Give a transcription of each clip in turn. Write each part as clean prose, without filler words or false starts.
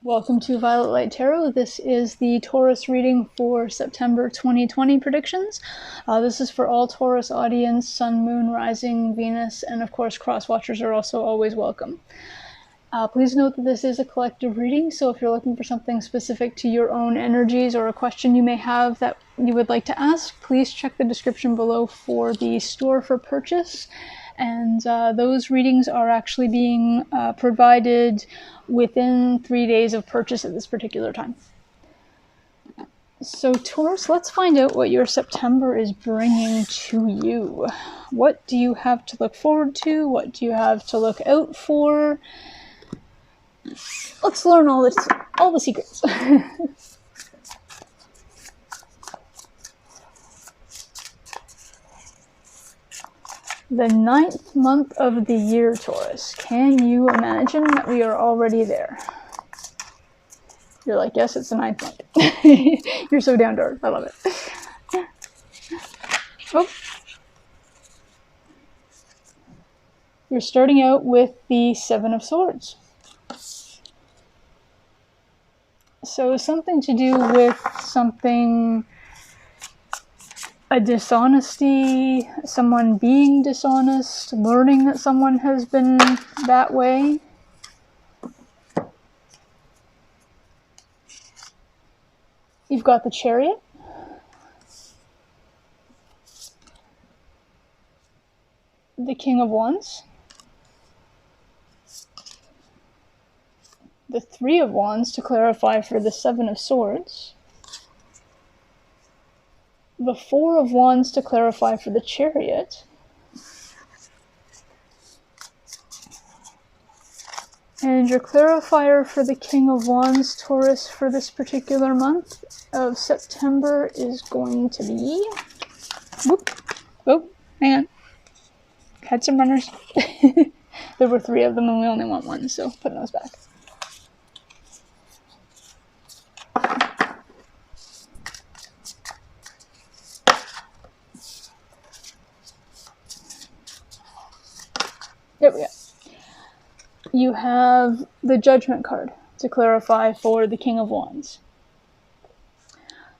Welcome to Violet Light Tarot. This is the Taurus reading for September 2020 predictions. This is for all Taurus audience, Sun, Moon, Rising, Venus, and of course cross-watchers are also always welcome. Please note that this is a collective reading, so if you're looking for something specific to your own energies or a question you may have that you would like to ask, please check the description below for the store for purchase. And those readings are actually being provided within 3 days of purchase at this particular time. So Taurus, let's find out what your September is bringing to you. What do you have to look forward to? What do you have to look out for? Let's learn all the secrets. The 9th month of the year, Taurus. Can you imagine that we are already there? You're like, yes, it's the 9th month. You're so down to earth. I love it. Oh. You're starting out with the 7 of Swords. So something to do with a dishonesty, someone being dishonest, learning that someone has been that way. You've got the Chariot. The King of Wands. The 3 of Wands to clarify for the 7 of Swords. The 4 of Wands to clarify for the Chariot. And your clarifier for the King of Wands, Taurus, for this particular month of September is going to be... Whoop. Oh, hang on. Had some runners. There were 3 of them and we only want 1, so putting those back. There we go. You have the Judgment card to clarify for the King of Wands.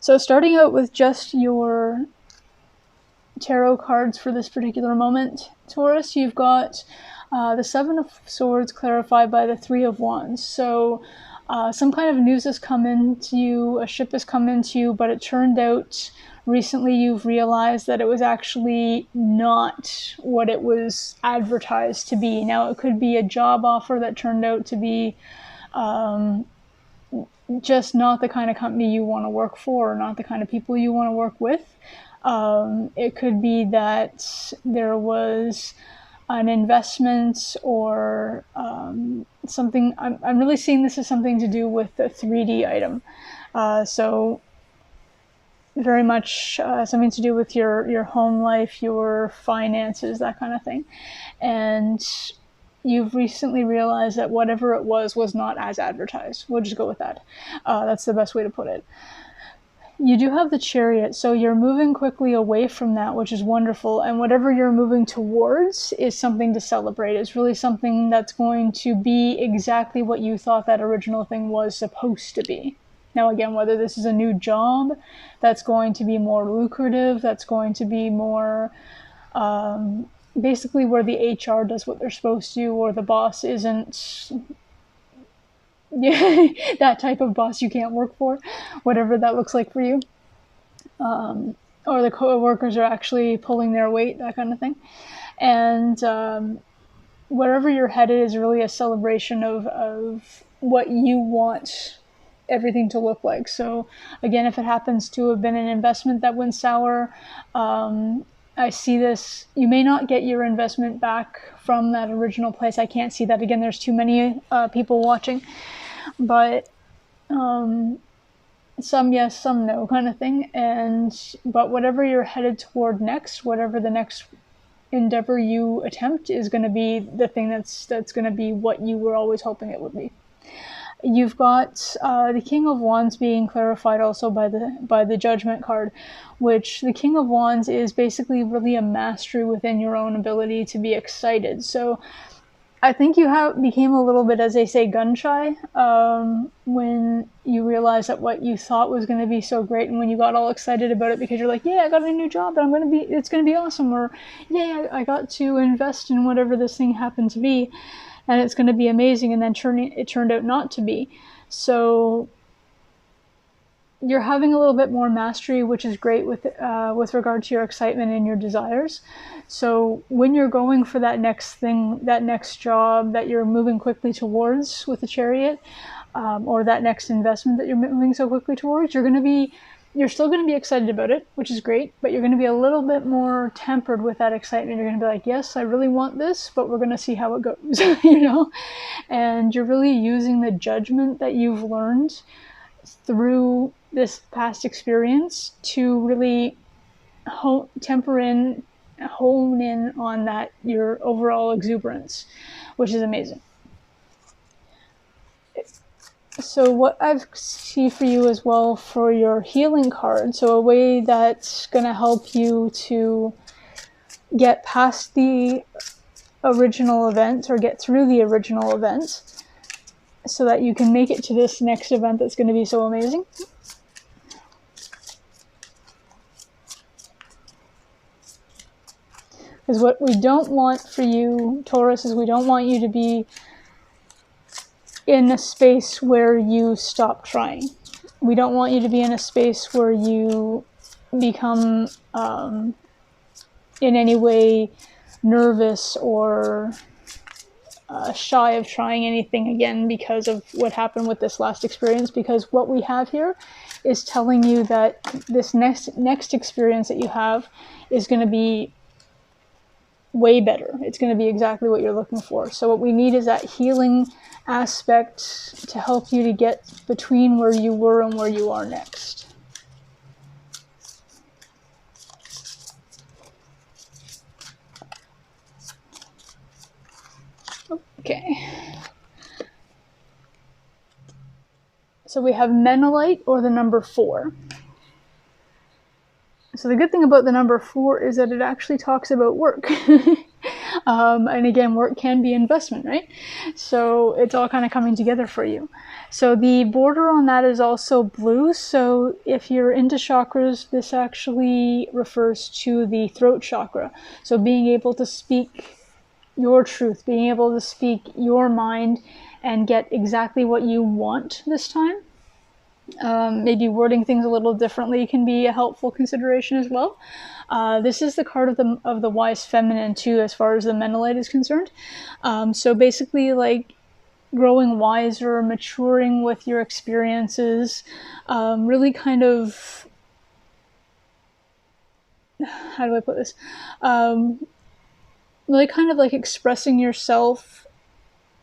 So starting out with just your tarot cards for this particular moment, Taurus, you've got the 7 of Swords clarified by the 3 of Wands. So some kind of news has come into you, a ship has come into you, but it turned out recently you've realized that it was actually not what it was advertised to be. Now, it could be a job offer that turned out to be just not the kind of company you want to work for, or not the kind of people you want to work with. It could be that there was an investment or something. I'm really seeing this as something to do with the 3D item. So very much something to do with your home life, your finances, that kind of thing. And you've recently realized that whatever it was not as advertised. We'll just go with that. That's the best way to put it. You do have the Chariot, so you're moving quickly away from that, which is wonderful. And whatever you're moving towards is something to celebrate. It's really something that's going to be exactly what you thought that original thing was supposed to be. Now again, whether this is a new job that's going to be more lucrative, that's going to be more basically where the HR does what they're supposed to, or the boss isn't that type of boss you can't work for, whatever that looks like for you. Or the co-workers are actually pulling their weight, that kind of thing. And wherever you're headed is really a celebration of what you want everything to look like. So again, if it happens to have been an investment that went sour, I see this, you may not get your investment back from that original place. I can't see that. Again, there's too many people watching, but some yes, some no kind of thing. But whatever you're headed toward next, whatever the next endeavor you attempt is going to be the thing that's going to be what you were always hoping it would be. You've got the King of Wands being clarified also by the Judgment card, which the King of Wands is basically really a mastery within your own ability to be excited. So I think you became a little bit, as they say, gun shy when you realized that what you thought was going to be so great, and when you got all excited about it because you're like, yeah, I got a new job and it's going to be awesome, or yeah, I got to invest in whatever this thing happened to be, and it's going to be amazing, and then it turned out not to be. So you're having a little bit more mastery, which is great with regard to your excitement and your desires. So when you're going for that next thing, that next job that you're moving quickly towards with the Chariot, or that next investment that you're moving so quickly towards, you're still going to be excited about it, which is great, but you're going to be a little bit more tempered with that excitement. You're going to be like, yes, I really want this, but we're going to see how it goes, and you're really using the judgment that you've learned through this past experience to really hone in on that, your overall exuberance, which is amazing. So what I see for you as well for your healing card, so a way that's going to help you to get past the original event or get through the original event so that you can make it to this next event that's going to be so amazing. Because what we don't want for you, Taurus, is we don't want you to be in a space where you stop trying. We don't want you to be in a space where you become in any way nervous or shy of trying anything again because of what happened with this last experience. Because what we have here is telling you that this next experience that you have is going to be way better. It's going to be exactly what you're looking for. So what we need is that healing aspect to help you to get between where you were and where you are next. Okay. So we have Menelite, or the number 4. So the good thing about the number 4 is that it actually talks about work. And again, work can be investment, right? So it's all kind of coming together for you. So the border on that is also blue. So if you're into chakras, this actually refers to the throat chakra. So being able to speak your truth, being able to speak your mind and get exactly what you want this time. Maybe wording things a little differently can be a helpful consideration as well. This is the card of the wise feminine too, as far as the Menelite is concerned. So basically, like growing wiser, maturing with your experiences, really kind of, how do I put this? Really kind of like expressing yourself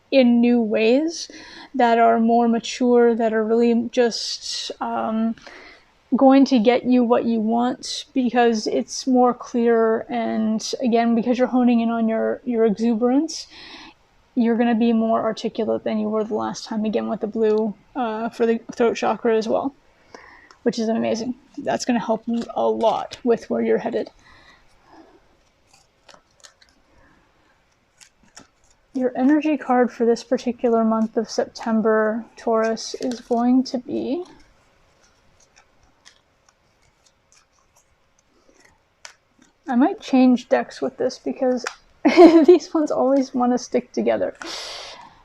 in new ways that are more mature, that are really just going to get you what you want, because it's more clear. And again, because you're honing in on your exuberance, you're going to be more articulate than you were the last time, again with the blue for the throat chakra as well, which is amazing. That's going to help you a lot with where you're headed. Your energy card for this particular month of September, Taurus, is going to be I might change decks with this because these ones always want to stick together.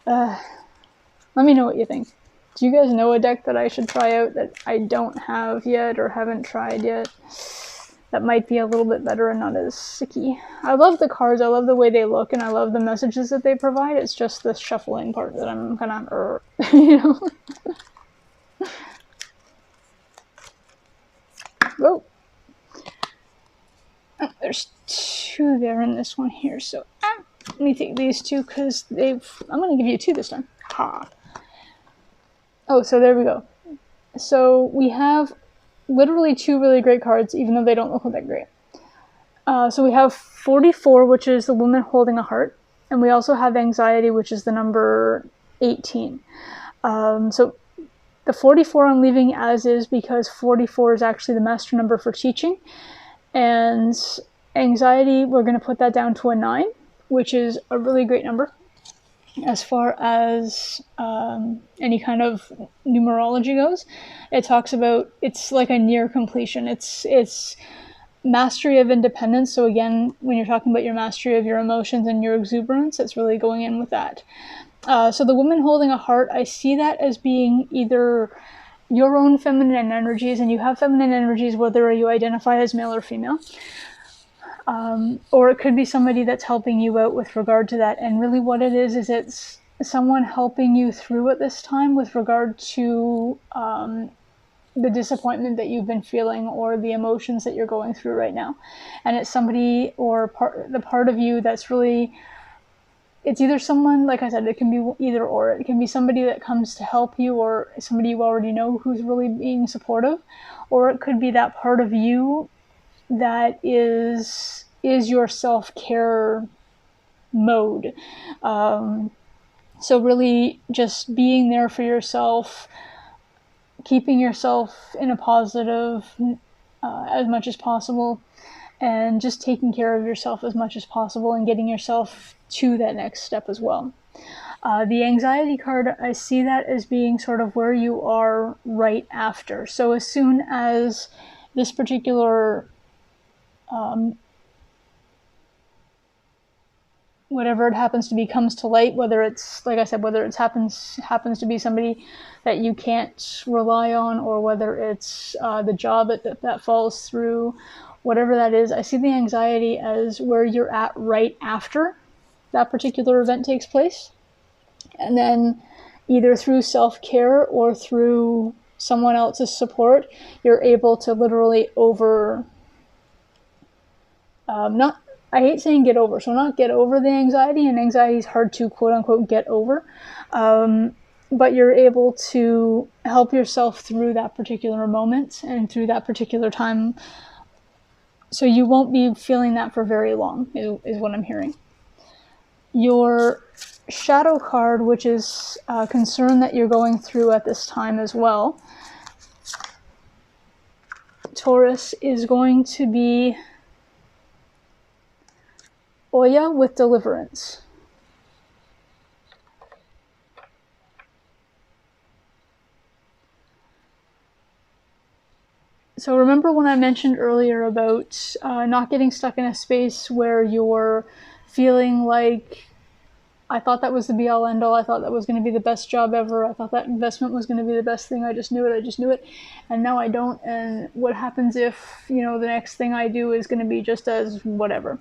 Let me know what you think. Do you guys know a deck that I should try out that I don't have yet or haven't tried yet? That might be a little bit better and not as sticky. I love the cards, I love the way they look, and I love the messages that they provide. It's just the shuffling part that I'm kind of, Whoa. Oh, there's 2 there in this one here, so let me take these 2 because I'm going to give you 2 this time. Ha. Oh, so there we go. So we have literally 2 really great cards, even though they don't look that great. So we have 44, which is the woman holding a heart, and we also have anxiety, which is the number 18. So the 44 I'm leaving as is because 44 is actually the master number for teaching, and anxiety, we're going to put that down to a 9, which is a really great number. as far as any kind of numerology goes, it talks about it's like a near completion. It's mastery of independence. So again, when you're talking about your mastery of your emotions and your exuberance, it's really going in with that. So the woman holding a heart, I see that as being either your own feminine energies, and you have feminine energies whether you identify as male or female, or it could be somebody that's helping you out with regard to that. And really what it is it's someone helping you through at this time with regard to the disappointment that you've been feeling or the emotions that you're going through right now. And it's somebody or the part of you that's really, it's either someone, like I said, it can be either or. It can be somebody that comes to help you or somebody you already know who's really being supportive, or it could be that part of you that is your self-care mode. So really just being there for yourself, keeping yourself in a positive as much as possible, and just taking care of yourself as much as possible and getting yourself to that next step as well. The anxiety card, I see that as being sort of where you are right after. So as soon as this particular whatever it happens to be comes to light, whether it's, like I said, whether it happens to be somebody that you can't rely on, or whether it's the job that falls through, whatever that is, I see the anxiety as where you're at right after that particular event takes place. And then either through self-care or through someone else's support, you're able to literally I hate saying get over, so not get over the anxiety, and anxiety is hard to quote unquote get over, but you're able to help yourself through that particular moment and through that particular time, so you won't be feeling that for very long, is what I'm hearing. Your shadow card, which is a concern that you're going through at this time as well, Taurus, is going to be Oya with deliverance. So remember when I mentioned earlier about not getting stuck in a space where you're feeling like, I thought that was the be-all end-all, I thought that was going to be the best job ever, I thought that investment was going to be the best thing, I just knew it, and now I don't, and what happens if, the next thing I do is going to be just as whatever.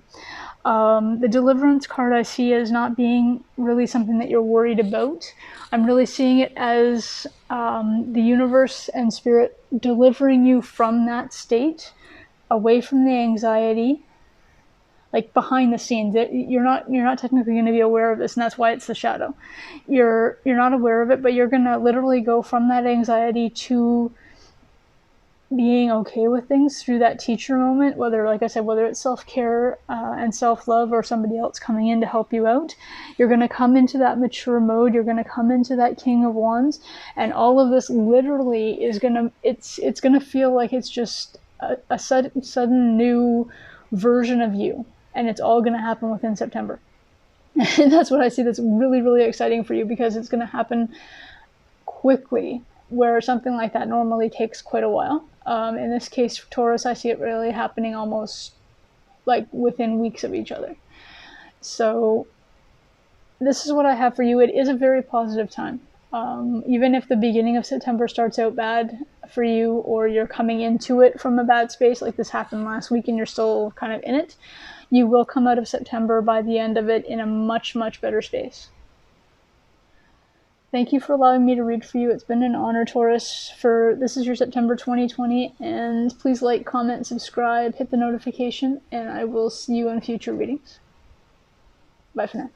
The deliverance card I see as not being really something that you're worried about. I'm really seeing it as the universe and spirit delivering you from that state, away from the anxiety, like behind the scenes. You're not technically going to be aware of this, and that's why it's the shadow. You're not aware of it, but you're going to literally go from that anxiety to being okay with things through that teacher moment, whether, like I said, whether it's self-care and self-love or somebody else coming in to help you out. You're going to come into that mature mode, you're going to come into that King of Wands, and all of this literally is going to, it's going to feel like it's just a sudden new version of you, and it's all going to happen within September. And that's what I see that's really, really exciting for you, because it's going to happen quickly, where something like that normally takes quite a while. In this case, Taurus, I see it really happening almost like within weeks of each other. So this is what I have for you. It is a very positive time. Even if the beginning of September starts out bad for you, or you're coming into it from a bad space, like this happened last week and you're still kind of in it, you will come out of September by the end of it in a much, much better space. Thank you for allowing me to read for you. It's been an honor, Taurus. This is your September 2020, and please like, comment, subscribe, hit the notification, and I will see you in future readings. Bye for now.